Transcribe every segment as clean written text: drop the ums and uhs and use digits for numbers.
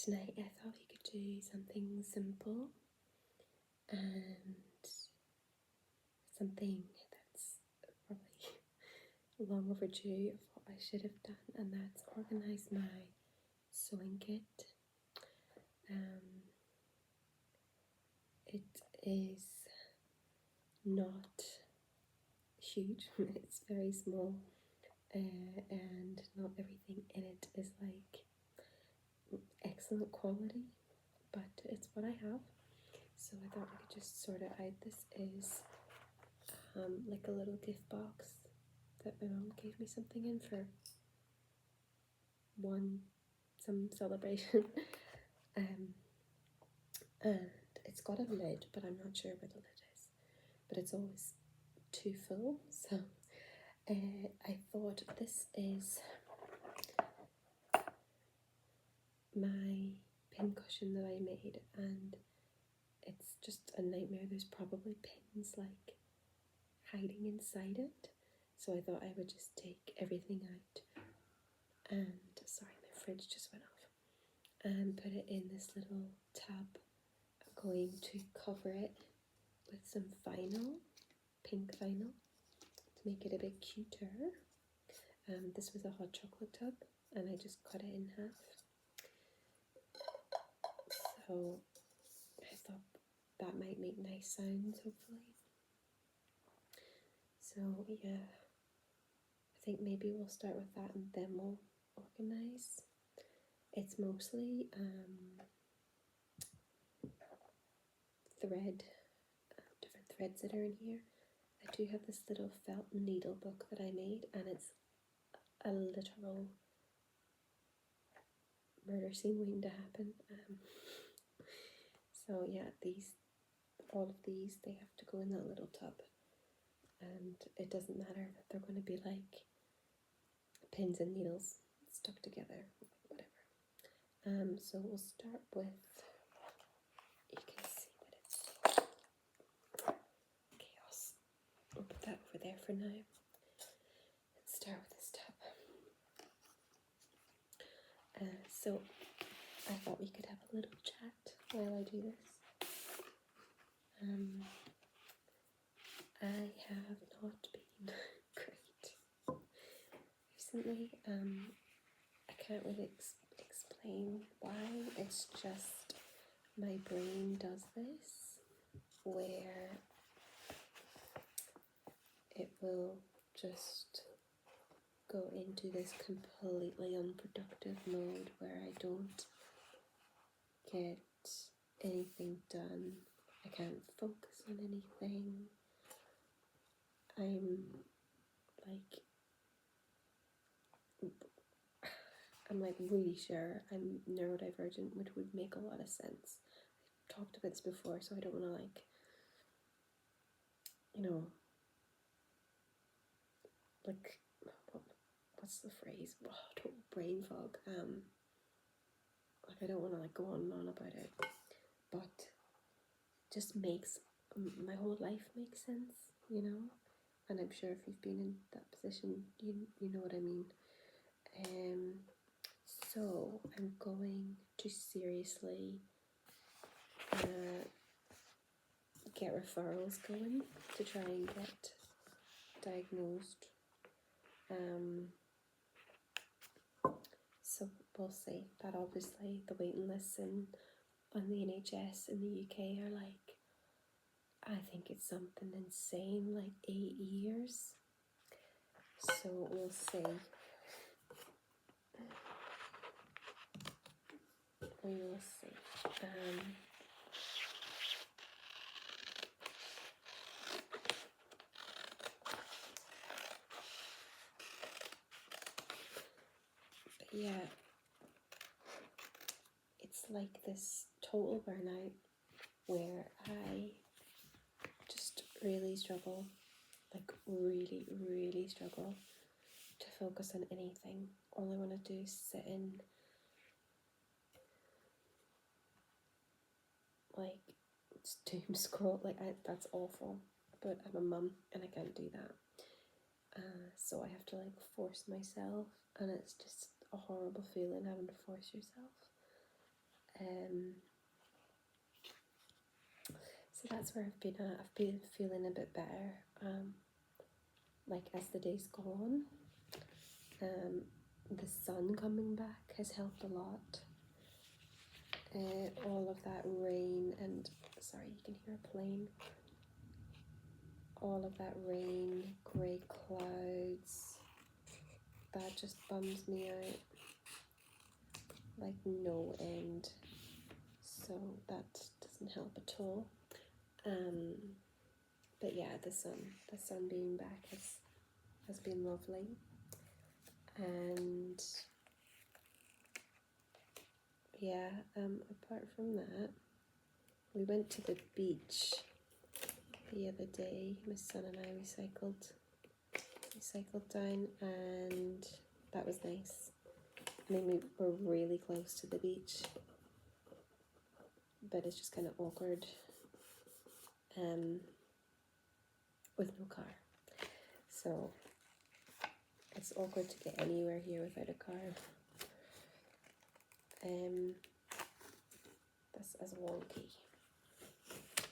tonight I thought we could do something simple and something that's probably long overdue of what I should have done, and that's organise my sewing kit. It is not huge, it's very small, and not everything in it is like excellent quality, but it's what I have. So I thought I could just sort it out. This is like a little gift box that my mum gave me something in for some celebration. And it's got a lid, but I'm not sure where the lid is, but it's always too full. So I thought this is my pin cushion that I made, and it's just a nightmare. There's probably pins like hiding inside it, so I thought I would just take everything out and, sorry, my fridge just went off, and put it in this little tub. I'm going to cover it with some vinyl, pink vinyl, to make it a bit cuter. This was a hot chocolate tub and I just cut it in half. So I thought that might make nice sounds, hopefully. So yeah, I think maybe we'll start with that and then we'll organise. It's mostly thread, different threads that are in here. I do have this little felt needle book that I made, and it's a literal murder scene waiting to happen. So yeah, all of these, they have to go in that little tub, and it doesn't matter that they're going to be like pins and needles stuck together, whatever. So we'll start with, you can see that it's chaos. I'll put that over there for now. Let's start with this tub. So I thought we could have a little chat while I do this. I have not been great recently. I can't really explain why. It's just my brain does this, where it will just go into this completely unproductive mode where I don't get anything done. I can't focus on anything. I'm like really sure I'm neurodivergent, which would make a lot of sense. I've talked about this before, so I don't want to like, like, what's the phrase? Oh, total brain fog. Like I don't want to like go on and on about it, but just makes my whole life make sense, and I'm sure if you've been in that position, you know what I mean. So I'm going to seriously get referrals going to try and get diagnosed. So we'll see. That obviously the waiting lists on the NHS in the UK are like, I think it's something insane, like 8 years. So we'll see. We will see. But yeah, it's like this total burnout where I just really struggle, like really, really struggle to focus on anything. All I want to do is sit in, like, doom scroll. Like, that's awful, but I'm a mum and I can't do that. So I have to like force myself, and it's just a horrible feeling having to force yourself. So that's where I've been at. I've been feeling a bit better, like as the days go on. The sun coming back has helped a lot. All of that rain and, sorry, you can hear a plane. All of that rain, grey clouds, that just bums me out like no end. So that doesn't help at all. But yeah, the sun being back has been lovely. And yeah, apart from that, we went to the beach the other day. My son and I, we cycled down, and that was nice. I mean, we were really close to the beach, but it's just kind of awkward with no car. So it's awkward to get anywhere here without a car. That's as wonky.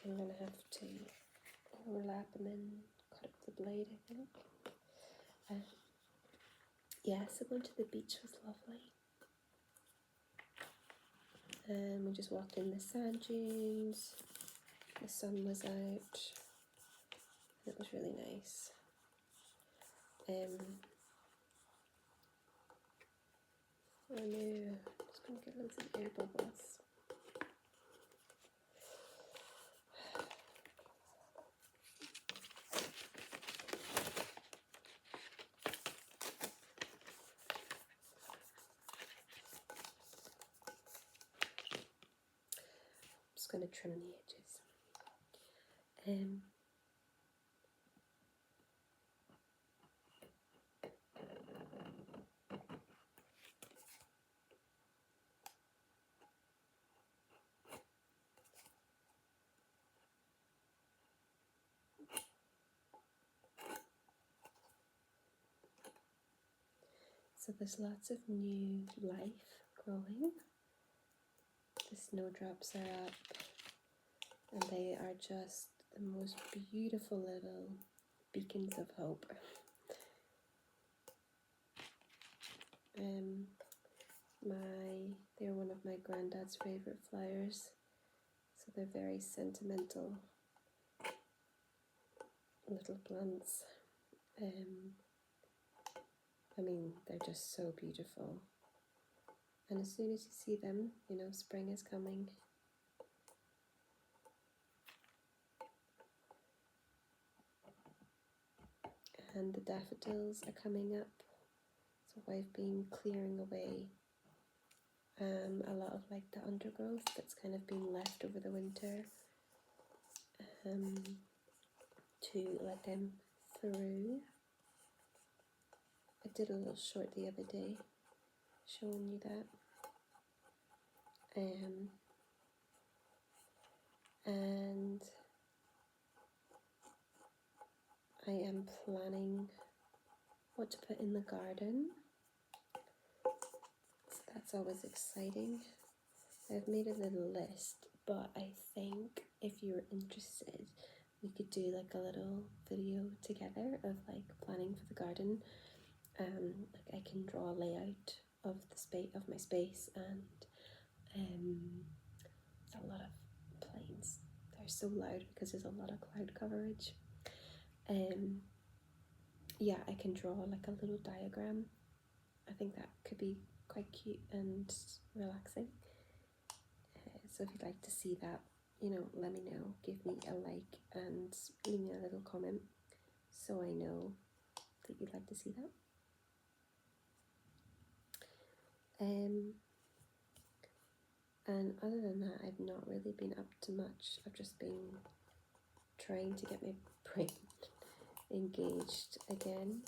I'm gonna have to overlap and then cut up the blade, I think. Yeah, so going to the beach was lovely. We just walked in the sand dunes. The sun was out. It was really nice. Oh no, I'm just gonna get loads of air bubbles. I'm just gonna trim the edges. So there's lots of new life growing. The snowdrops are up, and they are just the most beautiful little beacons of hope. They're one of my granddad's favourite flowers, so they're very sentimental little plants. I mean, they're just so beautiful. And as soon as you see them, you know, spring is coming. And the daffodils are coming up. So I've been clearing away a lot of like the undergrowth that's kind of been left over the winter to let them through. I did a little short the other day showing you that. And I am planning what to put in the garden. So that's always exciting. I've made a little list, but I think if you're interested, we could do like a little video together of like planning for the garden. Like I can draw a layout of the space of my space, and there's a lot of planes. They're so loud because there's a lot of cloud coverage. Yeah, I can draw like a little diagram. I think that could be quite cute and relaxing. So if you'd like to see that, you know, let me know. Give me a like and leave me a little comment so I know that you'd like to see that. And other than that, I've not really been up to much. I've just been trying to get my brain engaged again.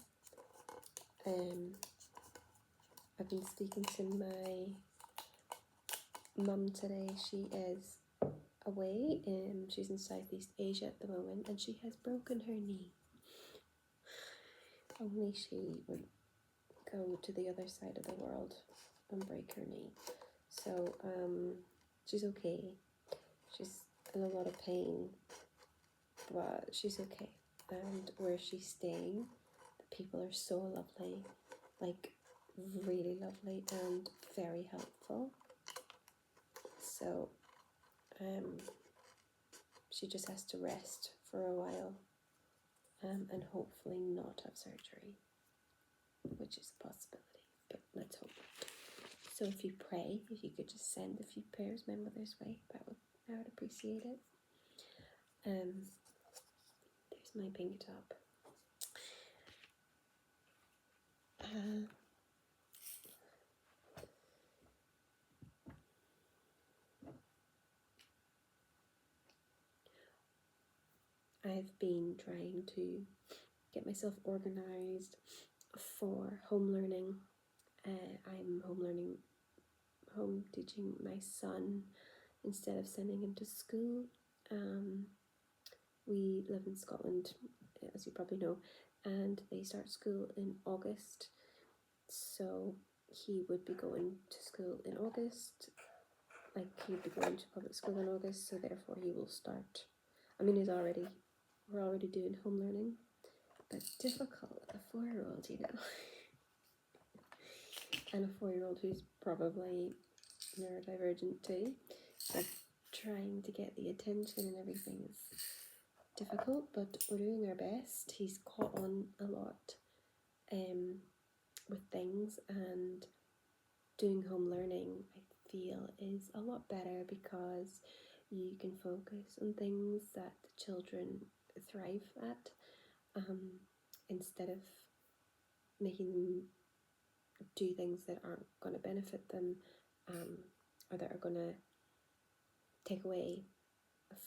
I've been speaking to my mum today. She is away, she's in Southeast Asia at the moment, and she has broken her knee. Only she would go to the other side of the world and break her knee. So She's okay. She's in a lot of pain, but she's okay. And where she's staying, the people are so lovely, like really lovely and very helpful. So she just has to rest for a while, and hopefully not have surgery, which is a possibility, but let's hope. So if you pray, if you could just send a few prayers my mother's way, I would appreciate it. There's my pink top. I've been trying to get myself organised for home learning. I'm home teaching my son instead of sending him to school. We live in Scotland, as you probably know, and they start school in August. So he would be going to school in August, like he would be going to public school in August, so therefore he will start. I mean, we're already doing home learning, but difficult with a 4-year-old, you know. And a 4-year-old who's probably neurodivergent too. So trying to get the attention and everything is difficult, but we're doing our best. He's caught on a lot with things, and doing home learning, I feel, is a lot better because you can focus on things that the children thrive at, instead of making them do things that aren't going to benefit them, or that are going to take away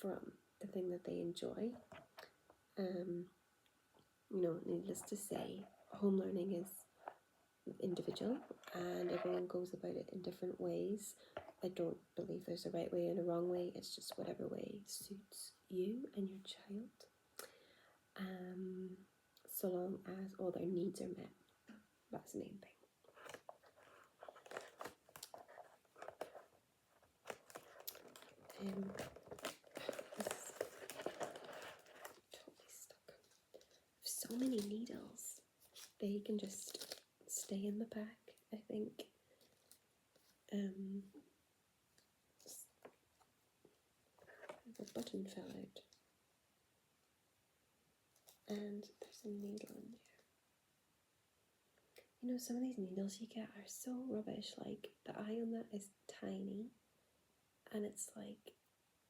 from the thing that they enjoy. Needless to say, home learning is individual and everyone goes about it in different ways. I don't believe there's a right way and a wrong way. It's just whatever way suits you and your child, so long as all their needs are met. That's the main thing. Totally stuck. So many needles. They can just stay in the pack, I think. The button fell out. And there's a needle in there. You know, some of these needles you get are so rubbish. Like, the eye on that is tiny. And it's like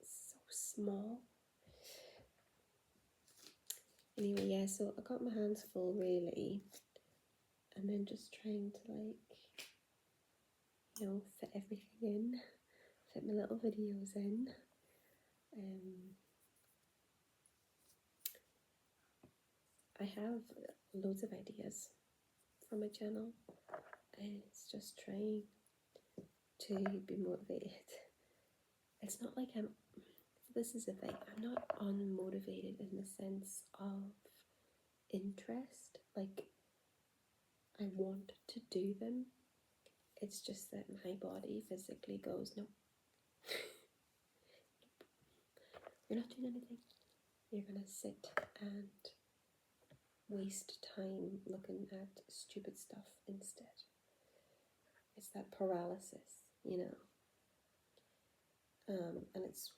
so small. Anyway, yeah, so I got my hands full really. And then just trying to, like, fit everything in. Fit my little videos in. I have loads of ideas for my channel. It's just trying to be motivated. It's not like this is the thing, I'm not unmotivated in the sense of interest. Like, I want to do them. It's just that my body physically goes, nope. You're not doing anything. You're gonna sit and waste time looking at stupid stuff instead. It's that paralysis, and it's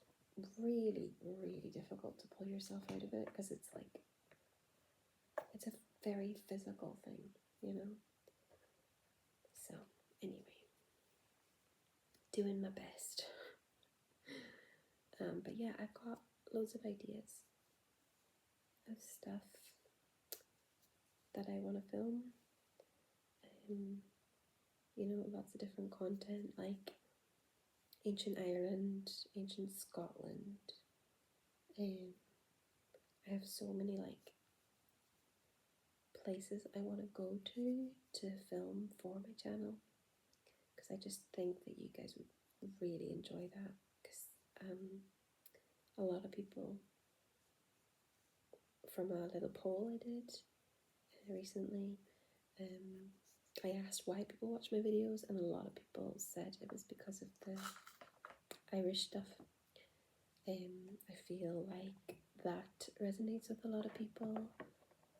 really, really difficult to pull yourself out of it because it's a very physical thing, So, anyway, doing my best. But yeah, I've got loads of ideas of stuff that I want to film. Lots of different content, like ancient Ireland, ancient Scotland. I have so many places I want to go to film for my channel, because I just think that you guys would really enjoy that, because a lot of people, from a little poll I did recently, I asked why people watch my videos, and a lot of people said it was because of the Irish stuff. I feel like that resonates with a lot of people.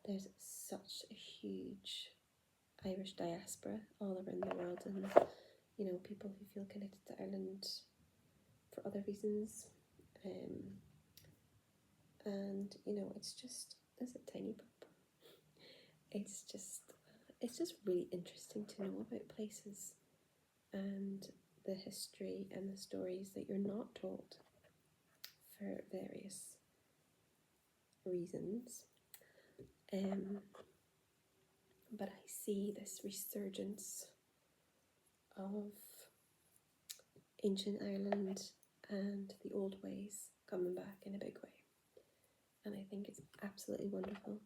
There's such a huge Irish diaspora all around the world, and you know, people who feel connected to Ireland for other reasons. And you know, it's a tiny pub. It's just really interesting to know about places and the history and the stories that you're not told for various reasons. But I see this resurgence of ancient Ireland and the old ways coming back in a big way. And I think it's absolutely wonderful.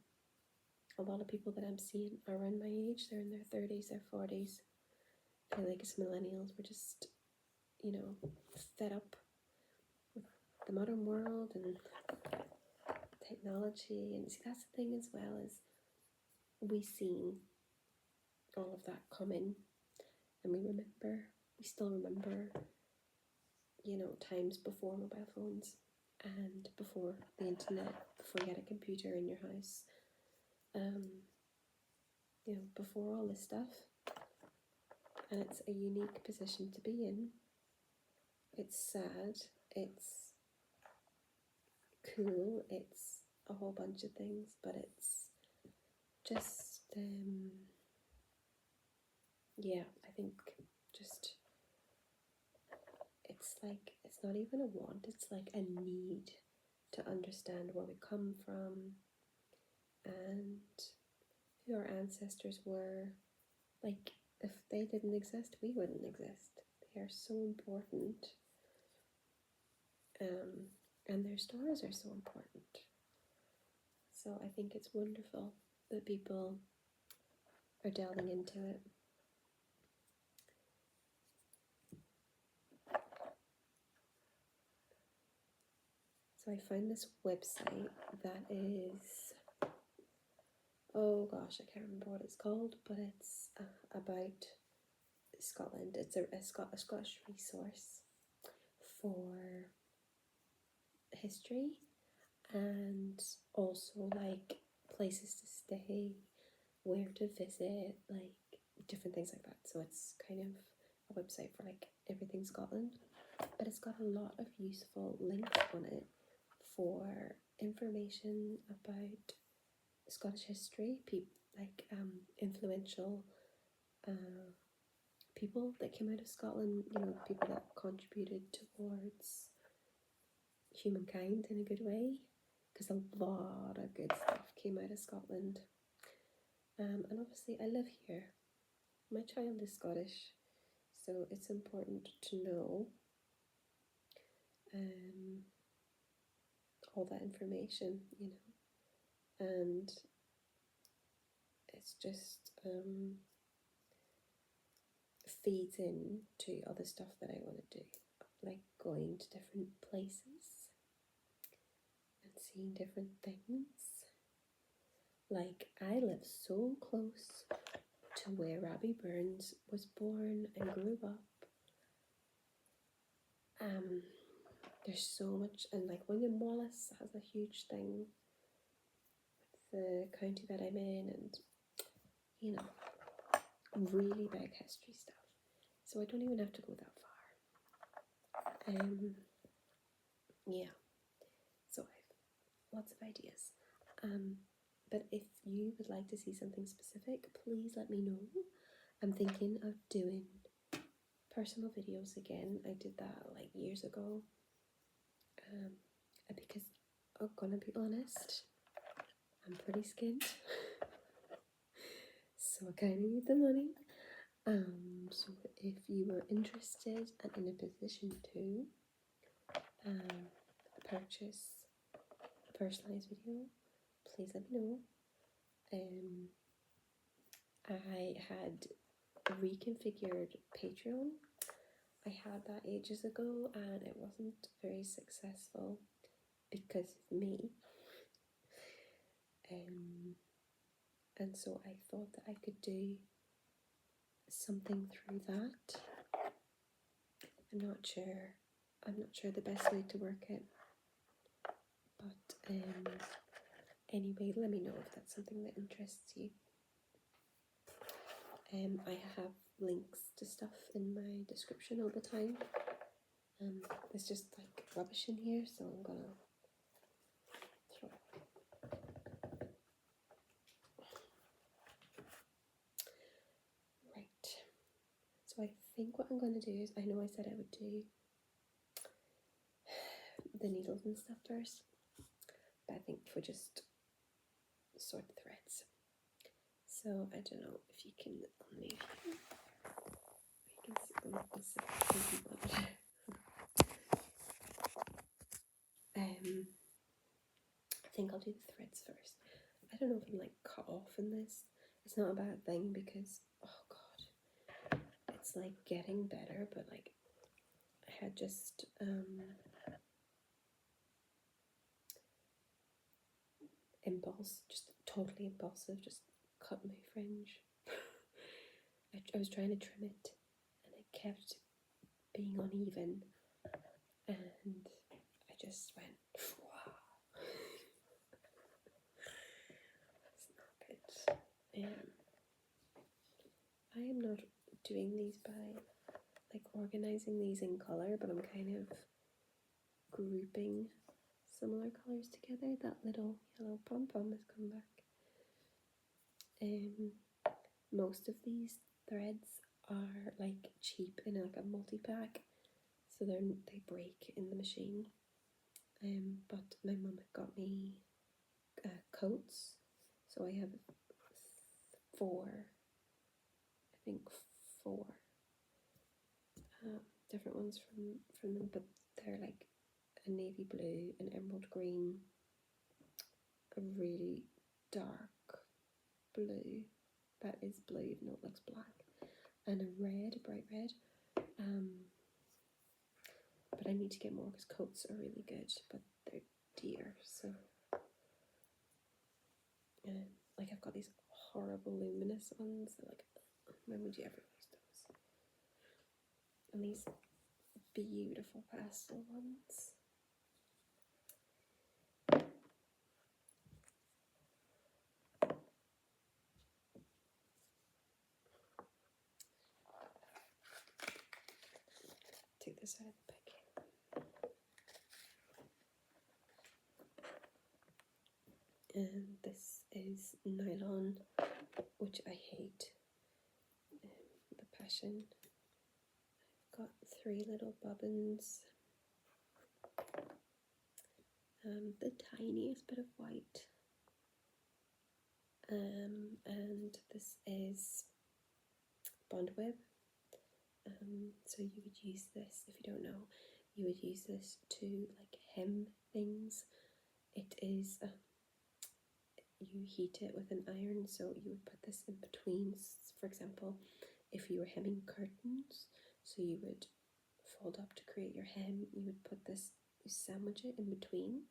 A lot of people that I'm seeing are around my age. They're in their 30s, their 40s. I feel like as millennials, we're just, you know, fed up with the modern world and technology. And see, that's the thing as well, is we seen all of that coming, and we still remember, you know, times before mobile phones and before the internet, before you had a computer in your house, you know, before all this stuff. And it's a unique position to be in. It's sad, it's cool, it's a whole bunch of things, but it's just, yeah, I think just, it's like, it's not even a want, it's like a need to understand where we come from and who our ancestors were. Like, if they didn't exist, we wouldn't exist. They are so important. And their stories are so important. So I think it's wonderful that people are delving into it. So I found this website that is, oh gosh, I can't remember what it's called, but it's about Scotland. It's a Scottish resource for history and also like places to stay, where to visit, like different things like that. So it's kind of a website for like everything Scotland, but it's got a lot of useful links on it for information about Scottish history, influential people that came out of Scotland, you know, people that contributed towards humankind in a good way, because a lot of good stuff came out of Scotland. And obviously I live here. My child is Scottish, so it's important to know all that information, you know, and it's just feeds in to other stuff that I want to do, like going to different places and seeing different things. Like, I live so close to where Robbie Burns was born and grew up. There's so much, and like William Wallace has a huge thing with the county that I'm in, and you know, really big history stuff. So I don't even have to go that far. Yeah. So I've lots of ideas. But if you would like to see something specific, please let me know. I'm thinking of doing personal videos again. I did that like years ago. Because I'm gonna be honest, I'm pretty skint. So I kinda need the money. So if you were interested and in a position to purchase a personalized video, please let me know. I had reconfigured Patreon. I had that ages ago and it wasn't very successful because of me. And so I thought that I could do something through that. I'm not sure I'm not sure the best way to work it, but anyway, let me know if that's something that interests you. I have links to stuff in my description all the time. There's just like rubbish in here, so I'm gonna throw it. Right. So I think what I'm gonna do is, I know I said I would do the needles and stuff first, but I think we just sort the threads. So I don't know if you can, maybe you can see I think I'll do the threads first. I don't know if I'm like cut off in this. It's not a bad thing because, oh god, it's like getting better, but like I had just just totally impulsive, just cut my fringe. I was trying to trim it and it kept being uneven, and I just went, wow. Snap it. I am not doing these by like organising these in colour, but I'm kind of grouping similar colours together. That little yellow pom-pom has come back. Most of these threads are like cheap in like a multi-pack, so they break in the machine. But my mum had got me coats, so I have four different ones from them, but they're like a navy blue, an emerald green, a really dark blue that is blue even though it looks black, and a red, bright red. But I need to get more because coats are really good, but they're dear. So like I've got these horrible luminous ones that like, when would you ever use those? And these beautiful pastel ones. Take this out of the packet. And this is nylon, which I hate. The Passion. I've got 3 little bobbins. The tiniest bit of white. And this is Bondweb. So you would use this, if you don't know, you would use this to like hem things. It is, you heat it with an iron, so you would put this in between. For example, if you were hemming curtains, so you would fold up to create your hem, you would put this, you sandwich it in between,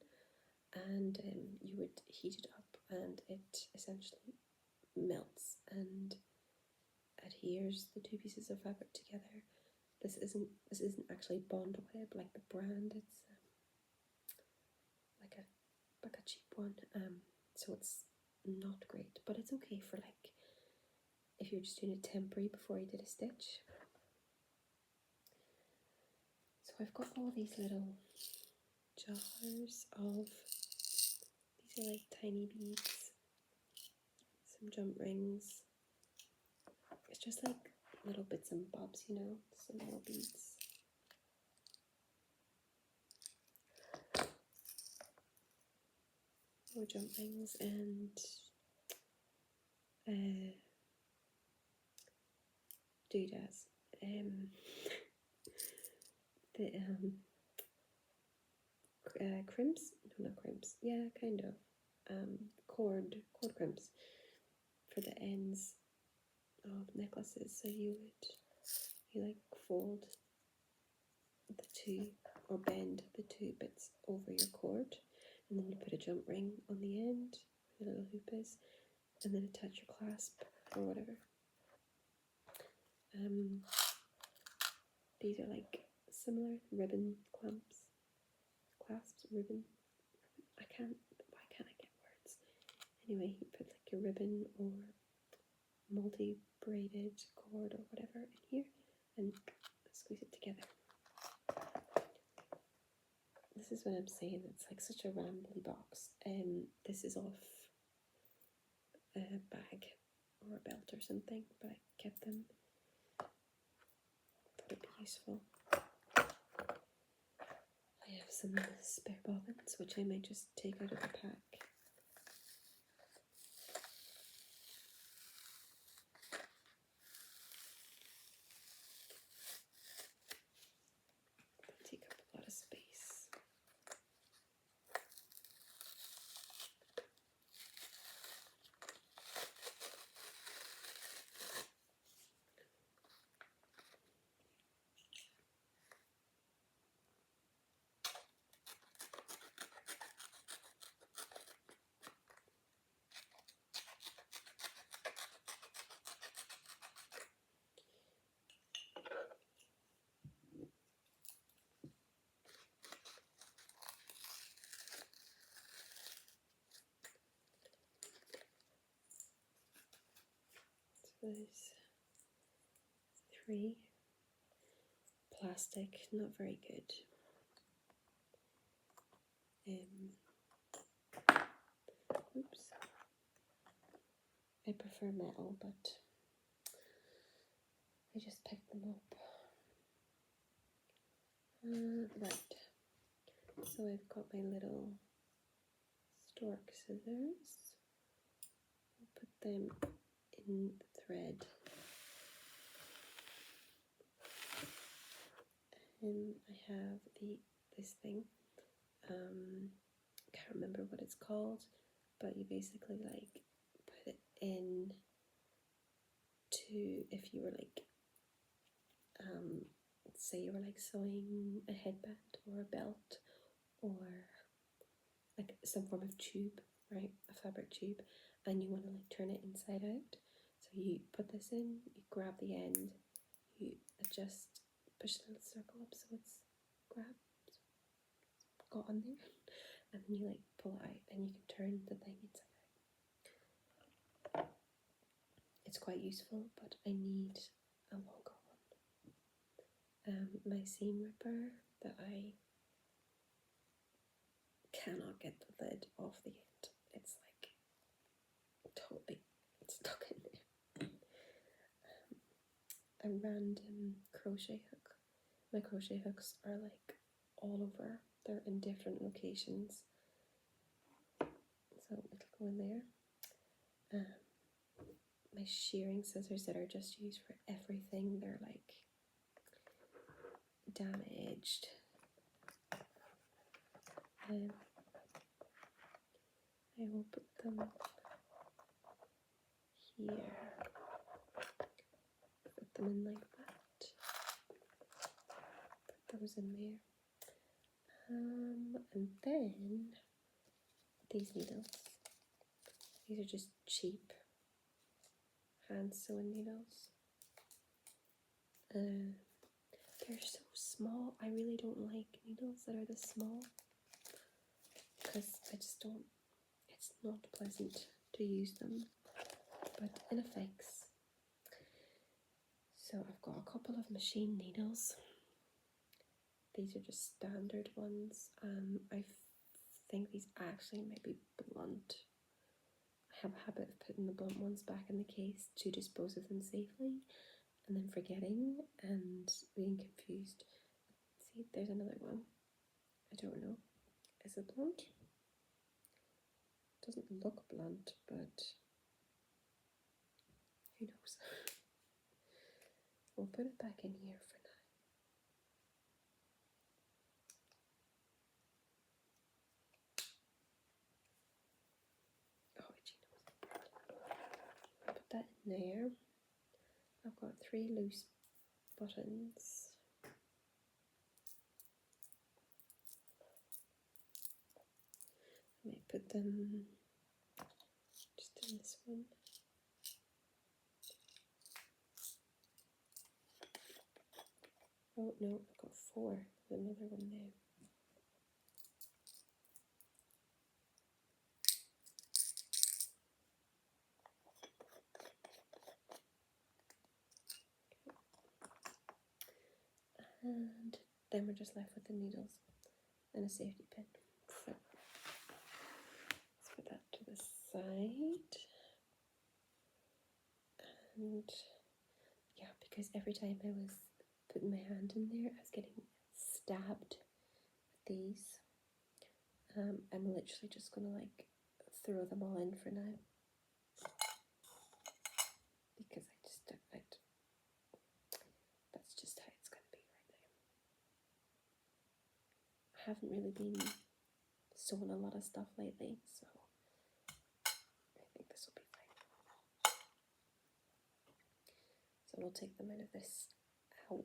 and you would heat it up, and it essentially melts and adheres the 2 pieces of fabric together. This isn't actually Bondweb like the brand. It's like a cheap one. So it's not great, but it's okay for like if you're just doing it temporary before you did a stitch. So I've got all these little jars of, these are like tiny beads, some jump rings. It's just like little bits and bobs, you know, some little beads. More jump rings and doodads. The crimps? No, not crimps. Yeah, kind of. Cord crimps for the ends of necklaces. So you like fold the 2 or bend the 2 bits over your cord, and then you put a jump ring on the end where the little hoop is, and then attach your clasp or whatever. These are like similar ribbon clasps, ribbon. Why can't I get words? Anyway, you put like a ribbon or multi-braided cord or whatever in here and squeeze it together. This is what I'm saying, it's like such a rambly box. This is off a bag or a belt or something, but I kept them. Thought it'd be useful. I have some spare bobbins, which I might just take out of the pack. They take up a lot of space. There's 3. Plastic, not very good. Oops. I prefer metal, but I just picked them up. Right. So I've got my little stork scissors. I'll put them in the thread. And I have this thing. Can't remember what it's called, but you basically like put it in to, if you were like say you were like sewing a headband or a belt or like some form of tube, right, a fabric tube, and you want to like turn it inside out. So you put this in, you grab the end, you adjust, push the little circle up so it's got on there, and then you like pull it out and you can turn the thing inside out. It's quite useful, but I need a longer one. My seam ripper that I cannot get the lid off the end. It's like totally stuck in there. A random crochet hook. My crochet hooks are like all over. They're in different locations. So it'll go in there. My shearing scissors that are just used for everything, they're like damaged. I will put them here. Put them in like that. Put those in there. And then these needles. These are just cheap hand sewing needles. They're so small. I really don't like needles that are this small because I just don't, it's not pleasant to use them, but it affects. So I've got a couple of machine needles. These are just standard ones. I think these actually might be blunt. I have a habit of putting the blunt ones back in the case to dispose of them safely, and then forgetting and being confused. See, there's another one. I don't know. Is it blunt? It doesn't look blunt, but who knows? We'll put it back in here for now. Oh, gee knows. I'll put that in there. I've got 3 loose buttons. I might put them just in this one. Oh no, I've got 4. There's another one there. And then we're just left with the needles and a safety pin. So let's put that to the side. And yeah, because every time I was putting my hand in there, I was getting stabbed with these. I'm literally just gonna like throw them all in for now, because that's just how it's gonna be right now. I haven't really been sewing a lot of stuff lately, so I think this will be fine. So we'll take them out of this. Ow.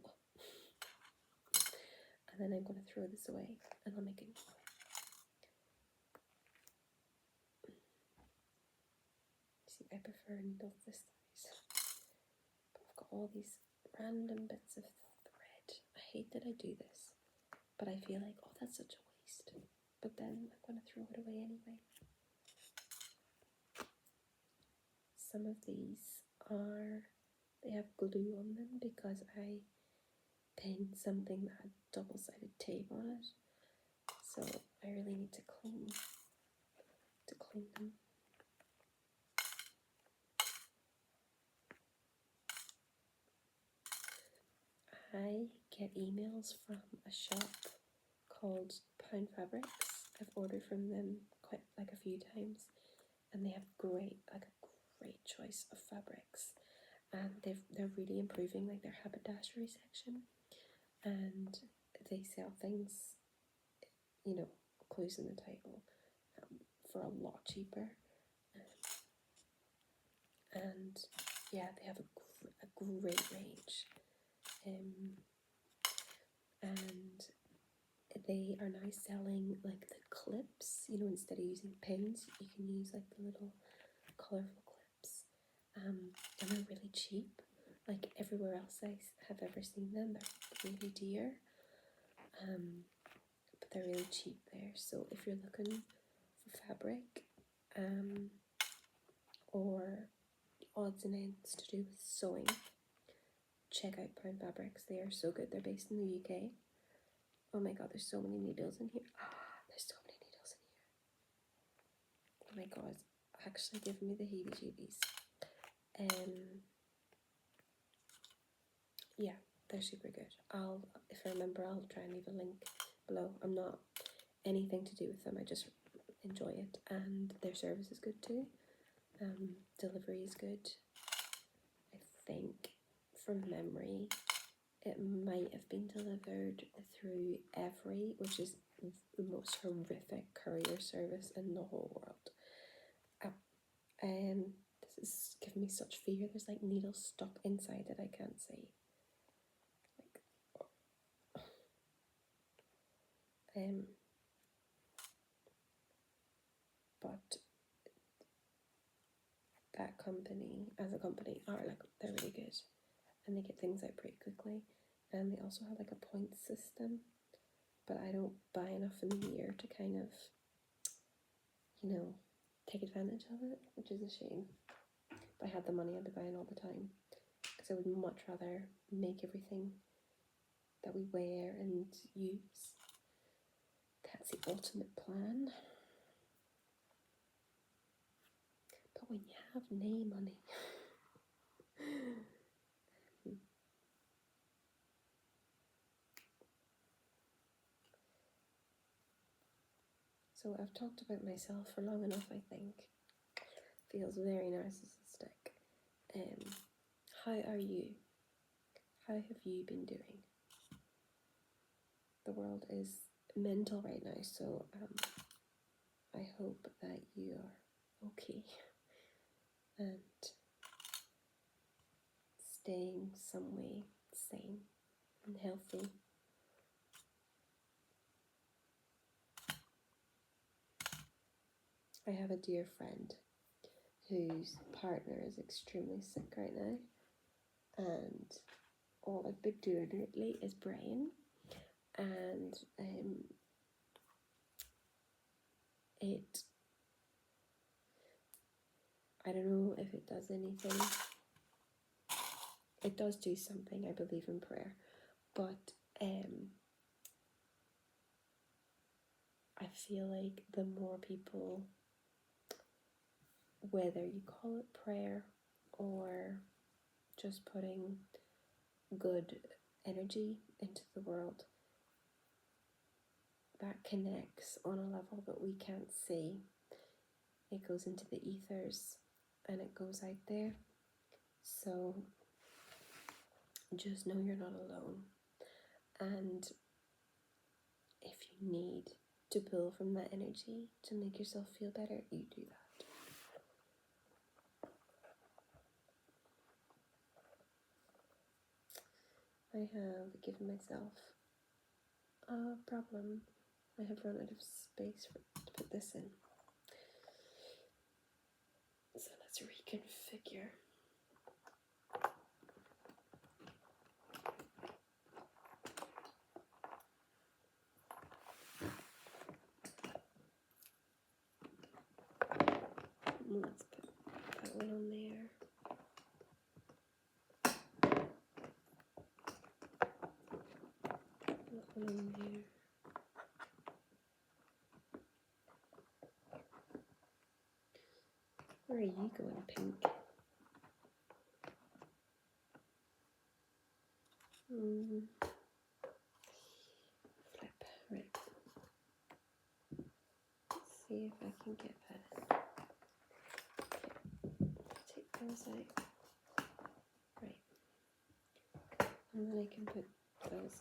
And then I'm going to throw this away and I'll make a new one. See, I prefer needles this size. But I've got all these random bits of thread. I hate that I do this, but I feel like, oh, that's such a waste. But then I'm going to throw it away anyway. Some of these they have glue on them because I pinned something that had double-sided tape on it. So I really need to clean them. I get emails from a shop called Pound Fabrics. I've ordered from them quite like a few times, and they have a great choice of fabrics, and they're really improving like their haberdashery section, and they sell things, you know, clues in the title, for a lot cheaper, and yeah, they have a great range, and they are now selling like the clips, you know, instead of using pins, you can use like the little colourful clips, and they're really cheap. Like everywhere else I have ever seen them, they're really dear, but they're really cheap there. So if you're looking for fabric, or odds and ends to do with sewing, check out Pound Fabrics. They are so good. They're based in the UK. Oh my god, there's so many needles in here. There's so many needles in here. Oh my god, it's actually giving me the heebie-jeebies. Yeah, they're super good. If I remember, I'll try and leave a link below. I'm not anything to do with them. I just enjoy it, and their service is good too. Delivery is good. I think from memory, it might have been delivered through Every, which is the most horrific courier service in the whole world. This is giving me such fear. There's like needles stuck inside that I can't see. But that company, as a company, they're really good, and they get things out pretty quickly, and they also have like a points system, but I don't buy enough in the year to kind of, you know, take advantage of it, which is a shame. If I had the money, I'd be buying all the time, because I would much rather make everything that we wear and use. That's the ultimate plan. But when you have nae money, so I've talked about myself for long enough, I think. Feels very narcissistic. How are you? How have you been doing? The world is mental right now, so I hope that you are okay and staying some way sane and healthy. I have a dear friend whose partner is extremely sick right now, and all I've been doing lately is brain, and I don't know if it does anything. It does do something. I believe in prayer, but I feel like the more people, whether you call it prayer or just putting good energy into the world, that connects on a level that we can't see. It goes into the ethers and it goes out there. So just know you're not alone. And if you need to pull from that energy to make yourself feel better, you do that. I have given myself a problem. I have run out of space to put this in. So let's reconfigure. Let's put that one on there. That one on there. Where are you going, Pink? Flip, right. Let's see if I can get that. Take those out. Right. And then I can put those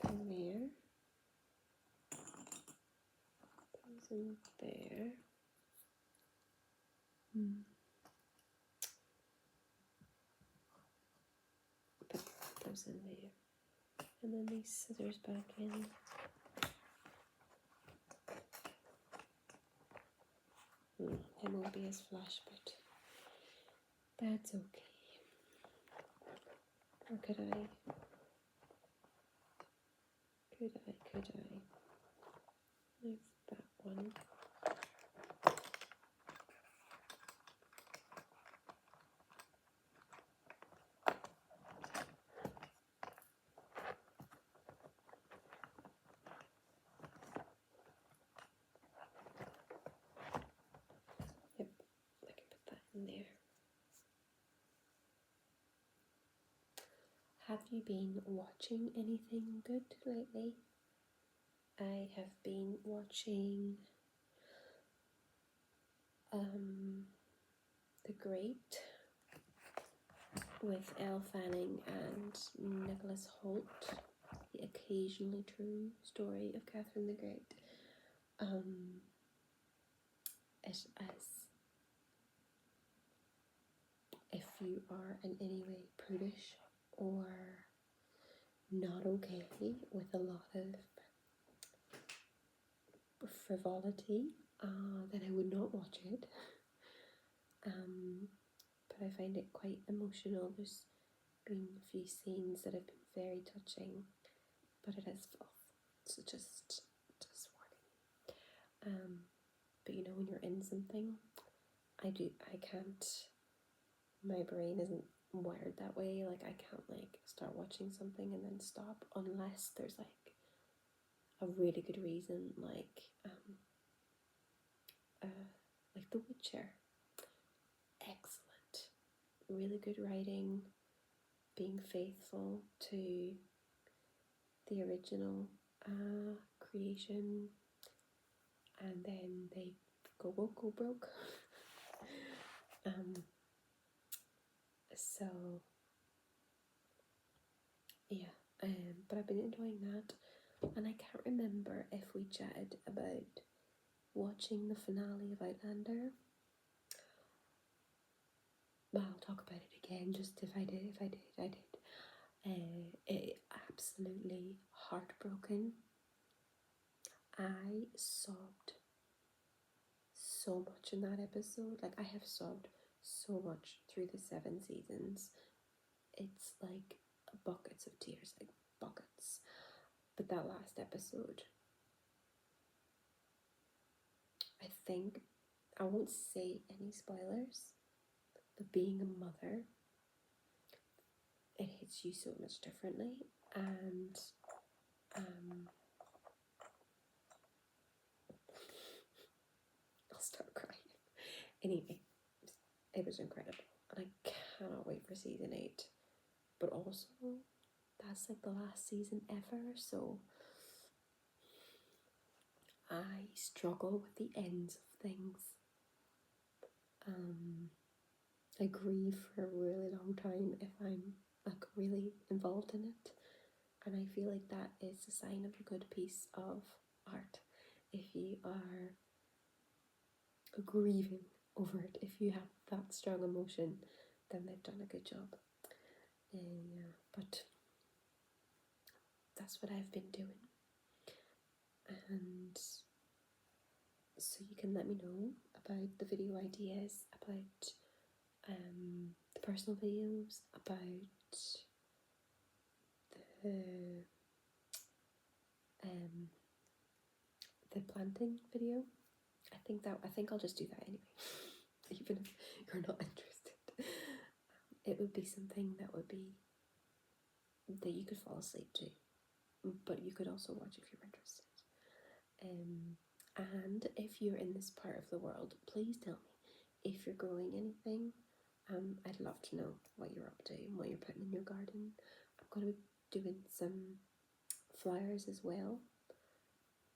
in there. Those in there. Put those in there. And then these scissors back in. It won't be as flush, but that's okay. Or could I? There's that one. Yep, I can put that in there. Have you been watching anything good lately? I have been watching The Great with Elle Fanning and Nicholas Hoult, the occasionally true story of Catherine the Great. If you are in any way prudish or not okay with a lot of frivolity, then I would not watch it. But I find it quite emotional. There's been a few scenes that have been very touching, but it is full. So just warning. But you know, when you're in something, I can't, my brain isn't wired that way. Like, I can't like start watching something and then stop unless there's like a really good reason, like The Witcher. Excellent, really good writing, being faithful to the original creation, and then they go woke, go broke. So yeah, but I've been enjoying that, and I can't remember if we chatted about watching the finale of Outlander. Well, I'll talk about it again, just if I did. It absolutely heartbroken. I sobbed so much in that episode. Like, I have sobbed so much through the 7 seasons. It's like buckets of tears, like buckets. But that last episode, I think, I won't say any spoilers, but being a mother, it hits you so much differently, and I'll start crying. Anyway, it was incredible, and I cannot wait for season 8. But also, that's like the last season ever, so I struggle with the ends of things. I grieve for a really long time if I'm like really involved in it, and I feel like that is a sign of a good piece of art. If you are grieving over it, if you have that strong emotion, then they've done a good job. Yeah, but that's what I've been doing, and so you can let me know about the video ideas, about the personal videos, about the planting video. I think I'll just do that anyway, even if you're not interested. It would be something that you could fall asleep to, but you could also watch if you're interested. And if you're in this part of the world, please tell me if you're growing anything. I'd love to know what you're up to and what you're putting in your garden. I'm going to be doing some flowers as well,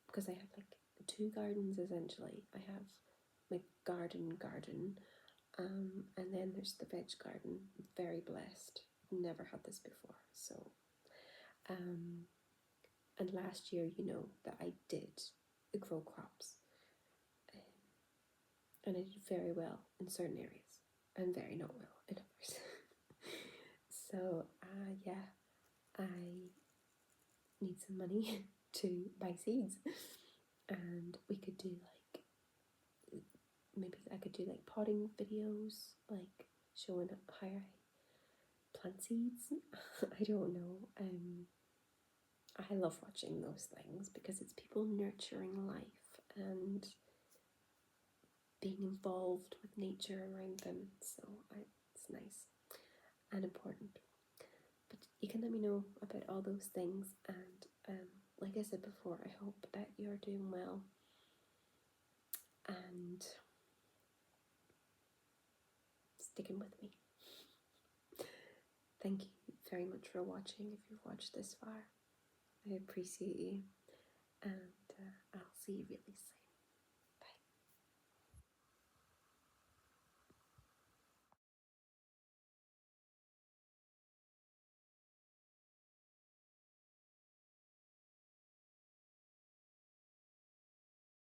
because I have like 2 gardens essentially. I have my garden, and then there's the veg garden. I'm very blessed. Never had this before. So, and last year, you know that I did grow crops, and I did very well in certain areas and very not well in others. So, yeah, I need some money to buy seeds, and we could do like, maybe I could do like potting videos, like showing how I plant seeds. I don't know. I love watching those things because it's people nurturing life and being involved with nature around them. So it's nice and important. But you can let me know about all those things, and like I said before, I hope that you're doing well and sticking with me. Thank you very much for watching. If you've watched this far, I appreciate you, and I'll see you really soon.